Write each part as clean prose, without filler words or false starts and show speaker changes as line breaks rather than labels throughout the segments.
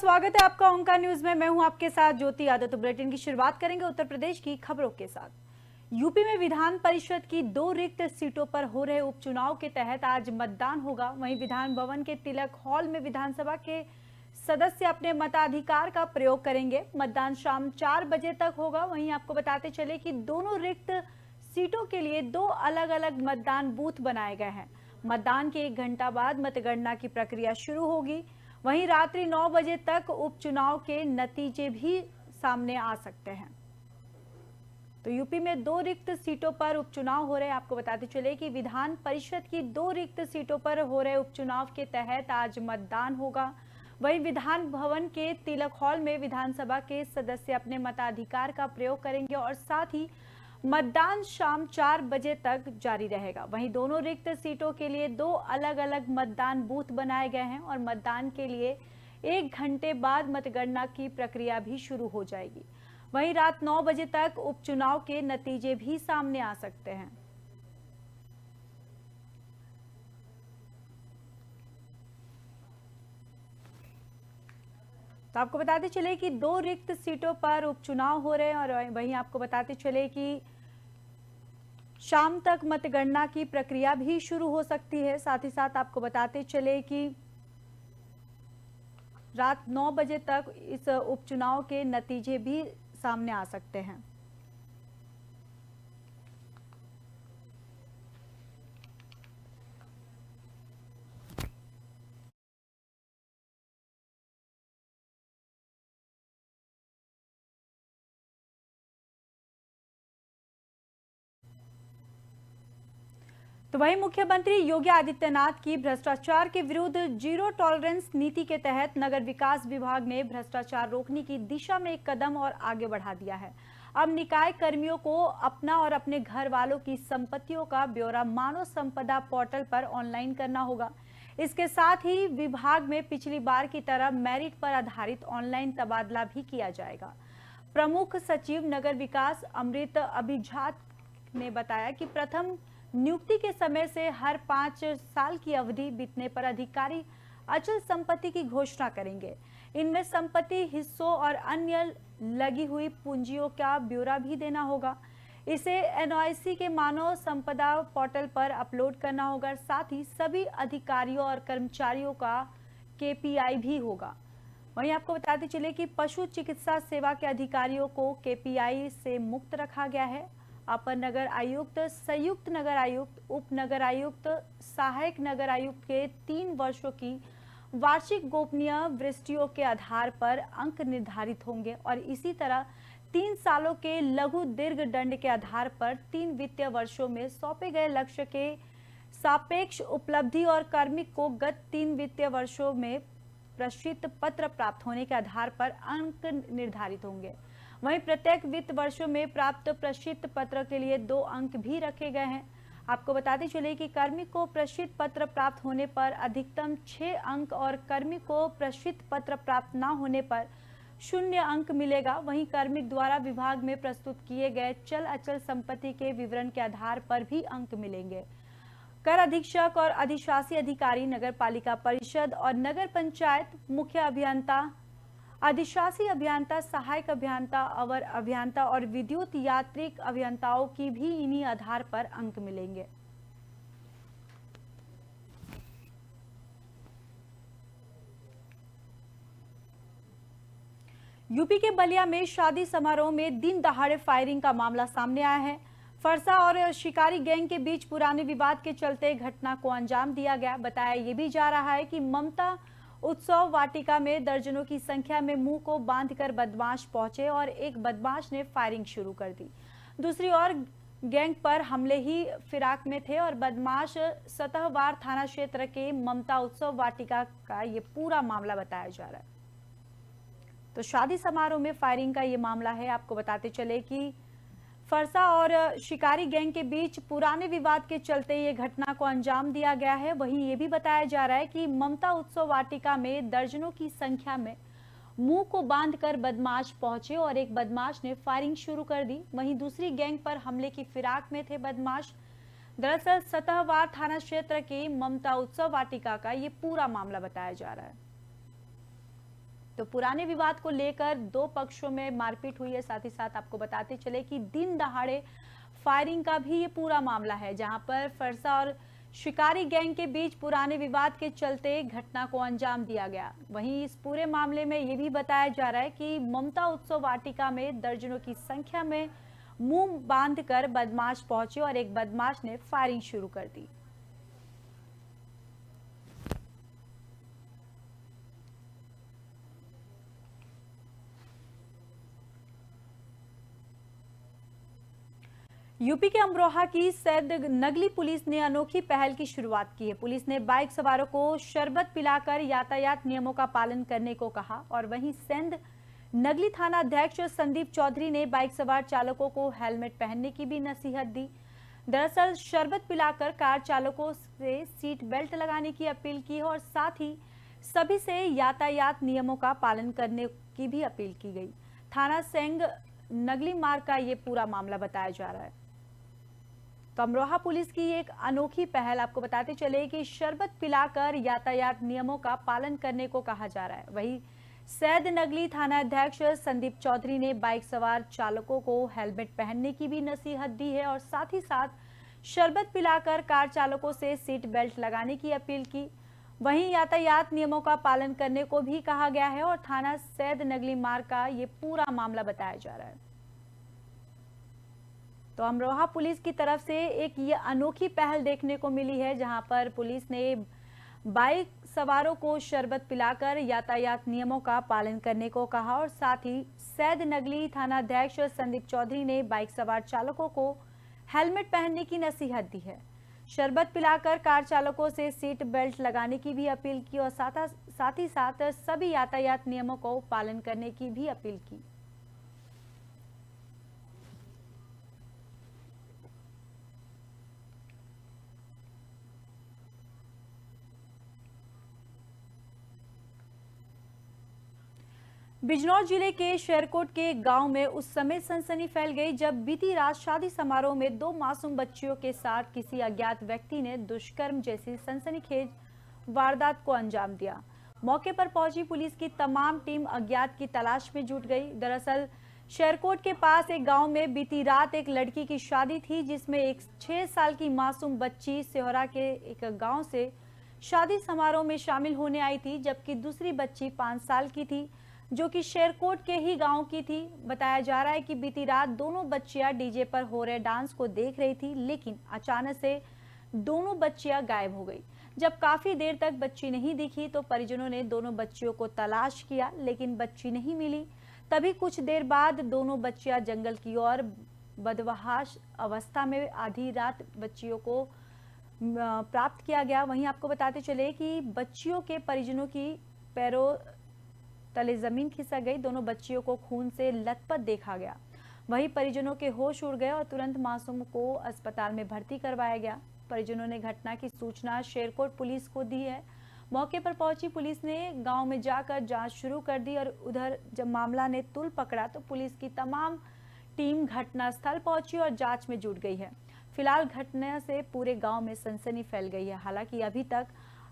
स्वागत है आपका ओंकार न्यूज में। मैं हूं आपके साथ ज्योति यादव। तो बुलेटिन की शुरुआत करेंगे उत्तर प्रदेश की खबरों के साथ। यूपी में विधान परिषद की 2 रिक्त सीटों पर हो रहे उपचुनाव के तहत आज मतदान होगा। वहीं विधान भवन के तिलक हॉल में विधानसभा के सदस्य अपने मताधिकार का प्रयोग करेंगे। मतदान शाम 4 बजे तक होगा। वहीं आपको बताते चले कि दोनों रिक्त सीटों के लिए 2 अलग अलग मतदान बूथ बनाए गए हैं। मतदान के 1 घंटा बाद मतगणना की प्रक्रिया शुरू होगी। वहीं रात्रि 9 बजे तक उपचुनाव के नतीजे भी सामने आ सकते हैं। तो यूपी में 2 रिक्त सीटों पर उपचुनाव हो रहे हैं। आपको बताते चले कि विधान परिषद की 2 रिक्त सीटों पर हो रहे उपचुनाव के तहत आज मतदान होगा। वहीं विधान भवन के तिलक हॉल में विधानसभा के सदस्य अपने मताधिकार का प्रयोग करेंगे और साथ ही मतदान शाम 4 बजे तक जारी रहेगा। वहीं दोनों रिक्त सीटों के लिए 2 अलग अलग मतदान बूथ बनाए गए हैं और मतदान के लिए 1 घंटे बाद मतगणना की प्रक्रिया भी शुरू हो जाएगी। वहीं रात 9 बजे तक उपचुनाव के नतीजे भी सामने आ सकते हैं। तो आपको बताते चले कि 2 रिक्त सीटों पर उपचुनाव हो रहे हैं और वहीं आपको बताते चले कि शाम तक मतगणना की प्रक्रिया भी शुरू हो सकती है। साथ ही साथ आपको बताते चले कि रात 9 बजे तक इस उपचुनाव के नतीजे भी सामने आ सकते हैं। तो वहीं मुख्यमंत्री योगी आदित्यनाथ की भ्रष्टाचार के विरुद्ध जीरो टॉलरेंस नीति के तहत नगर विकास विभाग ने भ्रष्टाचार रोकने की दिशा में एक कदम और आगे बढ़ा दिया है। अब निकाय कर्मियों को अपना और अपने घर वालों की संपत्तियों का ब्यौरा मानव संपदा पोर्टल पर ऑनलाइन करना होगा। इसके साथ ही विभाग में पिछली बार की तरह मेरिट पर आधारित ऑनलाइन तबादला भी किया जाएगा। प्रमुख सचिव नगर विकास अमृत अभिजात ने बताया कि प्रथम नियुक्ति के समय से हर 5 साल की अवधि बीतने पर अधिकारी अचल संपत्ति की घोषणा करेंगे। इनमें संपत्ति, हिस्सों और अन्य लगी हुई पूंजियों का ब्यौरा भी देना होगा। इसे एनओआईसी के मानव संपदा पोर्टल पर अपलोड करना होगा। साथ ही सभी अधिकारियों और कर्मचारियों का केपीआई भी होगा। वहीं आपको बताते चले कि पशु चिकित्सा सेवा के अधिकारियों को केपीआई से मुक्त रखा गया है। अपर नगर आयुक्त, संयुक्त नगर आयुक्त, उप नगर आयुक्त, सहायक नगर आयुक्त के 3 वर्षों की वार्षिक गोपनीय वृष्टियों के आधार पर अंक निर्धारित होंगे और इसी तरह 3 सालों के लघु दीर्घ दंड के आधार पर 3 वित्तीय वर्षों में सौंपे गए लक्ष्य के सापेक्ष उपलब्धि और कार्मिक को गत 3 वित्तीय वर्षों में प्रक्षिप्त पत्र प्राप्त होने के आधार पर अंक निर्धारित होंगे। वहीं प्रत्येक वित्त वर्षों में प्राप्त प्रक्षिप्त पत्र के लिए 2 अंक भी रखे गए हैं। आपको बताते चले कि कार्मिक को प्रक्षिप्त पत्र प्राप्त होने पर अधिकतम 6 अंक और कार्मिक को प्रक्षिप्त पत्र प्राप्त न होने पर 0 अंक मिलेगा। वहीं कार्मिक द्वारा विभाग में प्रस्तुत किए गए चल अचल संपत्ति के विवरण के आधार पर भी अंक मिलेंगे। कर अधीक्षक और अधिशासी अधिकारी, नगर पालिका परिषद और नगर पंचायत मुख्य अभियंता, अधिशासी अभियंता, सहायक अभियंता, अवर अभियंता और विद्युत यांत्रिक अभियंताओं की भी इन्हीं आधार पर अंक मिलेंगे। यूपी के बलिया में शादी समारोह में दिन दहाड़े फायरिंग का मामला सामने आया है। फरसा और शिकारी गैंग के बीच पुराने विवाद के चलते घटना को अंजाम दिया गया। बताया ये भी जा रहा है कि ममता उत्सव वाटिका में दर्जनों की संख्या में मुंह को बांधकर बदमाश पहुंचे और एक बदमाश ने फायरिंग शुरू कर दी। दूसरी ओर गैंग पर हमले ही फिराक में थे और बदमाश सतहवार थाना क्षेत्र के ममता उत्सव वाटिका का ये पूरा मामला बताया जा रहा है। तो शादी समारोह में फायरिंग का ये मामला है। आपको बताते चले कि फरसा और शिकारी गैंग के बीच पुराने विवाद के चलते ये घटना को अंजाम दिया गया है। वहीं ये भी बताया जा रहा है कि ममता उत्सव वाटिका में दर्जनों की संख्या में मुंह को बांधकर बदमाश पहुंचे और एक बदमाश ने फायरिंग शुरू कर दी। वहीं दूसरी गैंग पर हमले की फिराक में थे बदमाश। दरअसल सतहवार थाना क्षेत्र के ममता उत्सव वाटिका का ये पूरा मामला बताया जा रहा है। तो पुराने विवाद को लेकर दो पक्षों में मारपीट हुई है। साथ ही साथ आपको बताते चले कि दिन दहाड़े फायरिंग का भी ये पूरा मामला है, जहां पर फरसा और शिकारी गैंग के बीच पुराने विवाद के चलते घटना को अंजाम दिया गया। वहीं इस पूरे मामले में ये भी बताया जा रहा है कि ममता उत्सव वाटिका में दर्जनों की संख्या में मुंह बांधकर बदमाश पहुंचे और एक बदमाश ने फायरिंग शुरू कर दी। यूपी के अमरोहा की सैद नगली पुलिस ने अनोखी पहल की शुरुआत की है। पुलिस ने बाइक सवारों को शरबत पिलाकर यातायात नियमों का पालन करने को कहा और वहीं सैद नगली थाना अध्यक्ष संदीप चौधरी ने बाइक सवार चालकों को हेलमेट पहनने की भी नसीहत दी। दरअसल शरबत पिलाकर कार चालकों से सीट बेल्ट लगाने की अपील की है और साथ ही सभी से यातायात नियमों का पालन करने की भी अपील की गई। थाना सेंग नगली मार्ग का ये पूरा मामला बताया जा रहा है। तो अमरोहा पुलिस की एक अनोखी पहल, आपको बताते चले कि शरबत पिलाकर यातायात नियमों का पालन करने को कहा जा रहा है। वहीं सैद नगली थाना अध्यक्ष संदीप चौधरी ने बाइक सवार चालकों को हेलमेट पहनने की भी नसीहत दी है और साथ ही साथ शरबत पिलाकर कार चालकों से सीट बेल्ट लगाने की अपील की। वहीं यातायात नियमों का पालन करने को भी कहा गया है और थाना सैद नगली मार्ग का ये पूरा मामला बताया जा रहा है। तो अमरोहा पुलिस की तरफ से एक ये अनोखी पहल देखने को मिली है, जहां पर पुलिस ने बाइक सवारों को शरबत पिलाकर यातायात नियमों का पालन करने को कहा और साथ ही सैद नगली थाना अध्यक्ष संदीप चौधरी ने बाइक सवार चालकों को हेलमेट पहनने की नसीहत दी है। शरबत पिलाकर कार चालकों से सीट बेल्ट लगाने की भी अपील की और साथ ही साथ सभी यातायात नियमों को पालन करने की भी अपील की। बिजनौर जिले के शेरकोट के गांव में उस समय सनसनी फैल गई जब बीती रात शादी समारोह में दो मासूम बच्चियों के साथ किसी अज्ञात व्यक्ति ने दुष्कर्म जैसी सनसनीखेज वारदात को अंजाम दिया। मौके पर पहुंची पुलिस की तमाम टीम अज्ञात की तलाश में जुट गई। दरअसल शेरकोट के पास एक गांव में बीती रात एक लड़की की शादी थी, जिसमें एक 6 साल की मासूम बच्ची सेहरा के एक गाँव से शादी समारोह में शामिल होने आई थी, जबकि दूसरी बच्ची 5 साल की थी जो कि शेरकोट के ही गांव की थी। बताया जा रहा है कि बीती रात दोनों बच्चियां डीजे पर हो रहे डांस को देख रही थी, लेकिन अचानक से दोनों बच्चियां गायब हो गई। जब काफी देर तक बच्ची नहीं दिखी तो परिजनों ने दोनों बच्चियों को तलाश किया, लेकिन बच्ची नहीं मिली। तभी कुछ देर बाद दोनों बच्चियां जंगल की ओर बदवहाश अवस्था में आधी रात बच्चियों को प्राप्त किया गया। वहीं आपको बताते चले कि बच्चियों के परिजनों की पैरों तले जमीन खिसक गई। दोनों बच्चियों को खून से लथपथ देखा गया। वहीं परिजनों के होश उड़ गए और तुरंत मासूम को अस्पताल में भर्ती करवाया गया। परिजनों ने घटना की सूचना शेरकोट पुलिस को दी है। मौके पर पहुंची पुलिस ने गांव में जाकर जांच शुरू कर दी और उधर जब मामला ने तुल पकड़ा तो पुलिस की तमाम टीम घटनास्थल पहुंची और जांच में जुट गई है। फिलहाल घटना से पूरे गाँव में सनसनी फैल गई है। हालांकि अभी तक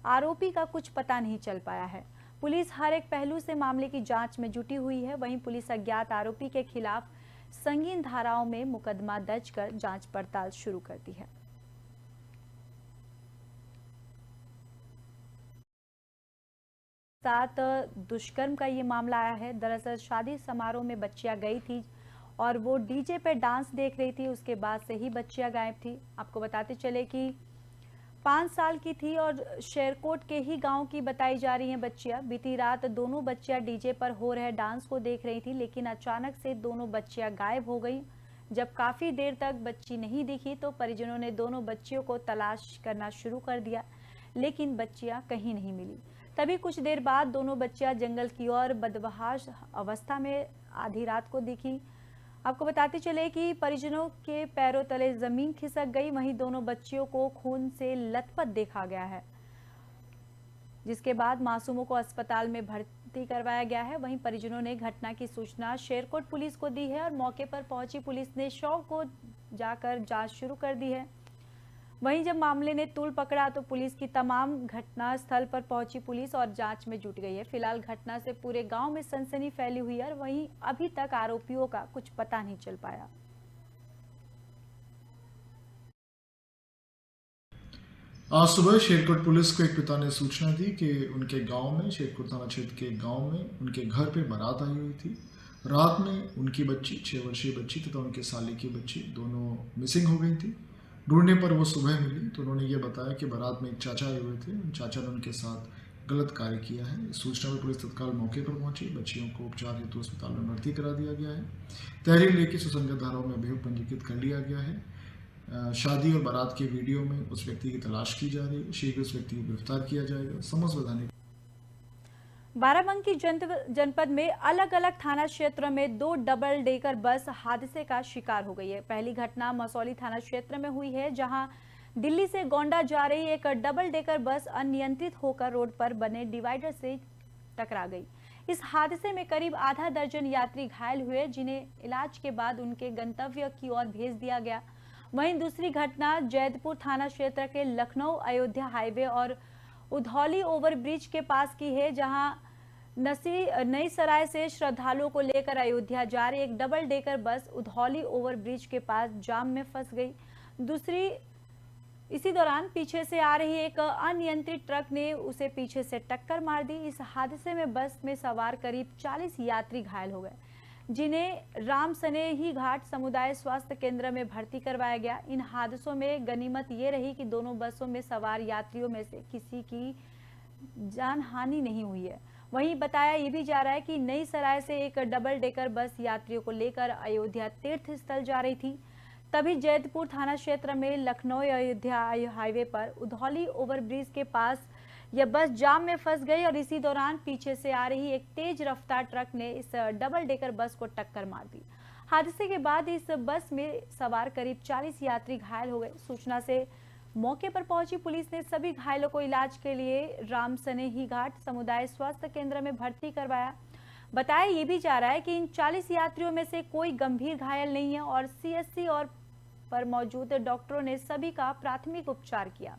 आरोपी का कुछ पता नहीं चल पाया है। पुलिस हर एक पहलू से मामले की जांच में जुटी हुई है। वहीं पुलिस अज्ञात आरोपी के खिलाफ संगीन धाराओं में मुकदमा दर्ज कर जांच पड़ताल शुरू कर दी है। साथ दुष्कर्म का ये मामला आया है। दरअसल शादी समारोह में बच्चियां गई थी और वो डीजे पे डांस देख रही थी, उसके बाद से ही बच्चियां गायब थी। आपको बताते चले कि 5 साल की थी और शेरकोट के ही गांव की बताई जा रही हैं बच्चियां। बीती रात दोनों बच्चियां डीजे पर हो रहे डांस को देख रही थी, लेकिन अचानक से दोनों बच्चियां गायब हो गई। जब काफी देर तक बच्ची नहीं दिखी तो परिजनों ने दोनों बच्चियों को तलाश करना शुरू कर दिया, लेकिन बच्चियां कहीं नहीं मिली। तभी कुछ देर बाद दोनों बच्चियां जंगल की ओर बदवहाश अवस्था में आधी रात को दिखी। आपको बताते चले कि परिजनों के पैरों तले जमीन खिसक गई। वहीं दोनों बच्चियों को खून से लथपथ देखा गया है, जिसके बाद मासूमों को अस्पताल में भर्ती करवाया गया है। वहीं परिजनों ने घटना की सूचना शेरकोट पुलिस को दी है और मौके पर पहुंची पुलिस ने शव को जाकर जांच शुरू कर दी है। वहीं जब मामले ने तूल पकड़ा तो पुलिस की तमाम घटना स्थल पर पहुंची पुलिस और जांच में जुट गई है। फिलहाल घटना से पूरे गांव में सनसनी फैली हुई है और वहीं अभी तक आरोपियों का कुछ पता नहीं चल पाया।
आज सुबह शेरकोट पुलिस को एक पिता ने सूचना दी कि उनके गांव में, शेरकोट थाना क्षेत्र के गांव में उनके घर पे बारात आई हुई थी। रात में उनकी बच्ची, 6 वर्षीय बच्ची तथा उनके साले की बच्ची दोनों मिसिंग हो गई थी। ढूंढने पर वो सुबह मिली तो उन्होंने ये बताया कि बारात में एक चाचा आए हुए थे, उन चाचा ने उनके साथ गलत कार्य किया है। इस सूचना में पुलिस तत्काल मौके पर पहुंची। बच्चियों को उपचार हेतु अस्पताल में भर्ती करा दिया गया है। तहरीर लेके सुसंगत धाराओं में अभियोग पंजीकृत कर लिया गया है। शादी और बारात के वीडियो में उस व्यक्ति की तलाश की जा रही है। शीघ्र उस व्यक्ति को गिरफ्तार किया जाएगा। समस्त वैधानिक
बाराबंकी जनपद में अलग अलग थाना क्षेत्रों में 2 डबल डेकर बस हादसे का शिकार हो गई है। पहली घटना मसौली थाना क्षेत्र में हुई है, जहां दिल्ली से गोंडा जा रही एक डबल डेकर बस अनियंत्रित होकर रोड पर बने डिवाइडर से टकरा गई। इस हादसे में करीब आधा दर्जन यात्री घायल हुए, जिन्हें इलाज के बाद उनके गंतव्य की ओर भेज दिया गया। वहीं दूसरी घटना जैदपुर थाना क्षेत्र के लखनऊ अयोध्या हाईवे और उधौली ओवरब्रिज के पास की है, जहां नई सराय से श्रद्धालुओं को लेकर अयोध्या जा रही एक double decker bus Udhauli overbridge के पास जाम में फंस गई। इसी दौरान पीछे से आ रही एक अनियंत्रित ट्रक ने उसे पीछे से टक्कर मार दी। इस हादसे में बस में सवार करीब 40 यात्री घायल हो गए, जिन्हें रामसनेही घाट समुदाय स्वास्थ्य केंद्र में भर्ती करवाया गया। इन हादसों में गनीमत ये रही कि दोनों बसों में सवार यात्रियों में से किसी की जान हानि नहीं हुई है। वहीं बताया ये भी जा रहा है कि नई सराय से एक डबल डेकर बस यात्रियों को लेकर अयोध्या तीर्थ स्थल जा रही थी। तभी जैदपुर थाना क्षेत्र में लखनऊ अयोध्या हाईवे पर उधौली ओवरब्रिज के पास यह बस जाम में फंस गई और इसी दौरान पीछे से आ रही एक तेज रफ्तार ट्रक ने इस डबल डेकर बस को टक्कर मार दी। हादसे के बाद इस बस में सवार करीब 40 यात्री घायल हो गए। सूचना से मौके पर पहुंची पुलिस ने सभी घायलों को इलाज के लिए रामसनेही घाट समुदाय स्वास्थ्य केंद्र में भर्ती करवाया। बताया ये भी जा रहा है कि इन 40 यात्रियों में से कोई गंभीर घायल नहीं है और सीएचसी और पर मौजूद डॉक्टरों ने सभी का प्राथमिक उपचार किया।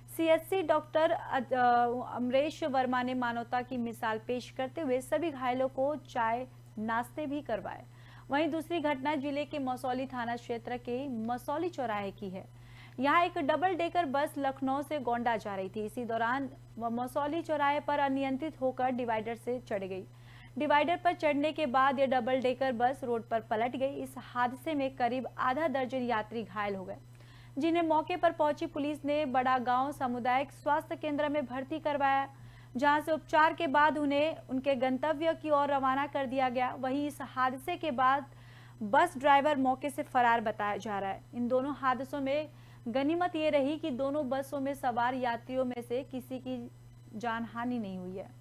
सीएचसी डॉक्टर अमरेश वर्मा ने मानवता की मिसाल पेश करते हुए सभी घायलों को चाय नाश्ते भी करवाए। वहीं दूसरी घटना जिले के मसौली थाना क्षेत्र के मसौली चौराहे की है। यहाँ एक डबल डेकर बस लखनऊ से गोंडा जा रही थी। इसी दौरान वह मसौली चौराहे पर अनियंत्रित होकर डिवाइडर से चढ़ गई। डिवाइडर पर चढ़ने के बाद यह डबल डेकर बस रोड पर पलट गई। इस हादसे में करीब आधा दर्जन यात्री घायल हो गए, जिन्हें मौके पर पहुंची पुलिस ने बड़ा गांव सामुदायिक स्वास्थ्य केंद्र में भर्ती करवाया, जहां से उपचार के बाद उन्हें उनके गंतव्य की ओर रवाना कर दिया गया। वहीं इस हादसे के बाद बस ड्राइवर मौके से फरार बताया जा रहा है। इन दोनों हादसों में गनीमत ये रही कि दोनों बसों में सवार यात्रियों में से किसी की जान हानि नहीं हुई है।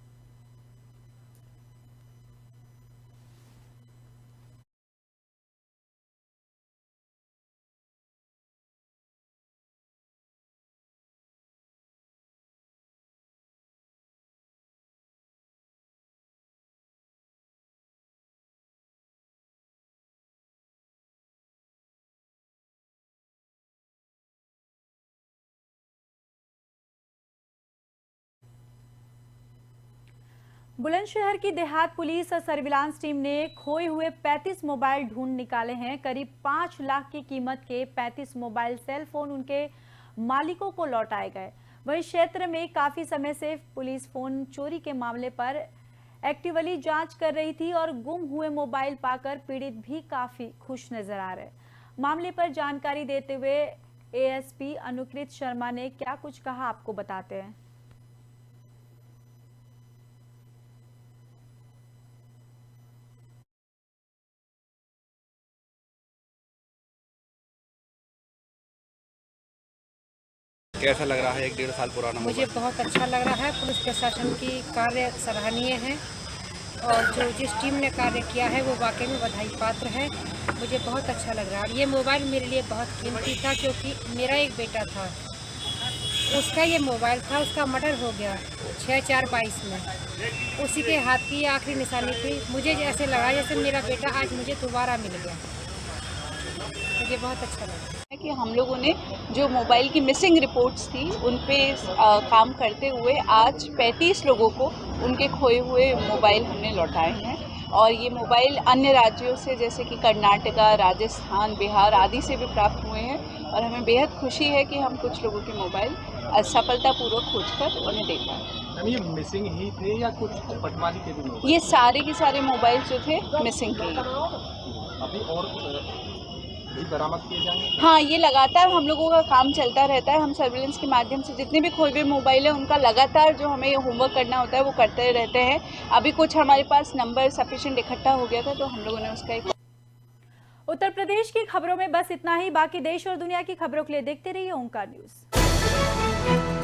बुलंदशहर की देहात पुलिस और सर्विलांस टीम ने खोए हुए 35 मोबाइल ढूंढ निकाले हैं। करीब 5 लाख की कीमत के 35 मोबाइल सेल फोन उनके मालिकों को लौटाए गए। वहीं क्षेत्र में काफी समय से पुलिस फोन चोरी के मामले पर एक्टिवली जांच कर रही थी और गुम हुए मोबाइल पाकर पीड़ित भी काफी खुश नजर आ रहे। मामले पर जानकारी देते हुए एएसपी अनुकृत शर्मा ने क्या कुछ कहा, आपको बताते हैं।
कैसा लग रहा है 1-1.5 साल पुराना?
मुझे बहुत अच्छा लग रहा है। पुलिस प्रशासन की कार्य सराहनीय है और जो जिस टीम ने कार्य किया है वो वाकई में बधाई पात्र है। मुझे बहुत अच्छा लग रहा है। ये मोबाइल मेरे लिए बहुत कीमती था, क्योंकि मेरा एक बेटा था, उसका ये मोबाइल था, उसका मर्डर हो गया 6/4/22 में। उसी के हाथ की आखिरी निशानी थी। मुझे ऐसे लगा जैसे मेरा बेटा आज मुझे दोबारा मिल गया। मुझे बहुत अच्छा लगा
कि कि हम लोगों ने जो मोबाइल की मिसिंग रिपोर्ट्स थी उन पे काम करते हुए आज 35 लोगों को उनके खोए हुए मोबाइल हमने लौटाए हैं। और ये मोबाइल अन्य राज्यों से जैसे कि कर्नाटका, राजस्थान, बिहार आदि से भी प्राप्त हुए हैं और हमें बेहद खुशी है कि हम कुछ लोगों के मोबाइल सफलतापूर्वक खोजकर उन्हें दे पाए।
ये मिसिंग ही थे या कुछ पटवारी के भी?
ये सारे के सारे मोबाइल जो थे मिसिंग थे।
अभी और भी बरामद किए जाएंगे?
हाँ, ये लगातार हम लोगों का काम चलता रहता है। हम सर्विलेंस के माध्यम से जितने भी खोए हुए मोबाइल है उनका लगातार जो हमें होमवर्क करना होता है वो करते रहते हैं। अभी कुछ हमारे पास नंबर सफिशिएंट इकट्ठा हो गया था तो हम लोगों ने उसका एक।
उत्तर प्रदेश की खबरों में बस इतना ही। बाकी देश और दुनिया की खबरों के लिए देखते रहिए ओंकार न्यूज।